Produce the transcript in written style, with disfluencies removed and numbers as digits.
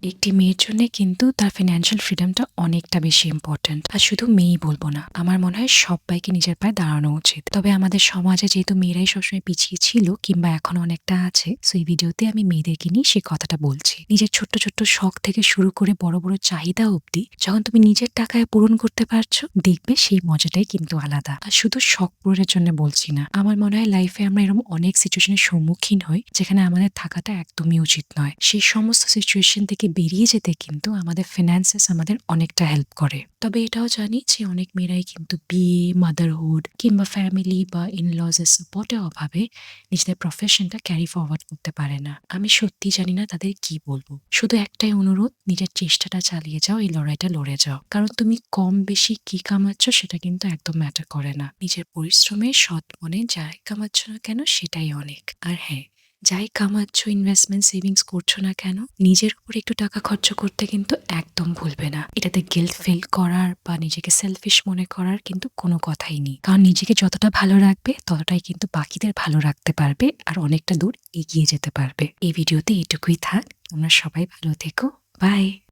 একটি মেয়ের জন্য কিন্তু তার ফিন্যান্সিয়াল ফ্রিডমটা অনেকটা বেশি ইম্পর্ট্যান্ট। আর শুধু মেয়েই বলবো না, আমার মনে হয় সবাইকে নিজের পায়ে দাঁড়ানো উচিত। তবে আমাদের সমাজে যেহেতু মেয়েরাই সবসময় পিছিয়ে ছিল কিংবা এখনো অনেকটা আছে, সো এই ভিডিওতে আমি মেয়েদেরকে নিয়ে সেই কথাটা বলছি। নিজের ছোট্ট ছোট্ট শখ থেকে শুরু করে বড় বড় চাহিদা অবধি যখন তুমি নিজের টাকায় পূরণ করতে পারছো, দেখবে সেই মজাটাই কিন্তু আলাদা। আর শুধু শখ পূরণের জন্য বলছি না, আমার মনে হয় লাইফে আমরা এরকম অনেক সিচুয়েশনের সম্মুখীন হই যেখানে আমাদের থাকাটা একদমই উচিত নয়। সেই সমস্ত সিচুয়েশন থেকে বেরিয়ে যেতে কিন্তু আমাদের ফিন্যান্সেস আমাদের অনেকটা হেল্প করে। তবে এটাও জানি যে অনেক মেয়েরাই কিন্তু বিয়ে, মাদারহুড কিংবা ফ্যামিলি বা ইনলজ এর সাপোর্টের অভাবে নিজেদের প্রফেশনটা ক্যারি ফরওয়ার্ড করতে পারে না। আমি সত্যি জানি না তাদের কি বলবো। শুধু একটাই অনুরোধ, নিজের চেষ্টাটা চালিয়ে যাও, এই লড়াইটা লড়ে যাও। কারণ তুমি কম বেশি কি কামাচ্ছ সেটা কিন্তু একদম ম্যাটার করে না। নিজের পরিশ্রমে সৎ মনে যাই কামাচ্ছ না কেন সেটাই অনেক। আর হ্যাঁ, যাই কামাচ্ছ, ইনভেস্টমেন্ট সেভিংস করছো না কেন, নিজের উপর একটু টাকা খরচ করতে কিন্তু একদম ভুলবে না। এটাতে গিল্ট ফিল করার বা নিজেকে সেলফিশ মনে করার কিন্তু কোনো কথাই নেই। কারণ নিজেকে যতটা ভালো রাখবে ততটাই কিন্তু বাকিদের ভালো রাখতে পারবে আর অনেকটা দূর এগিয়ে যেতে পারবে। এই ভিডিওতে এটুকুই থাক। তোমরা সবাই ভালো থেকো। বাই।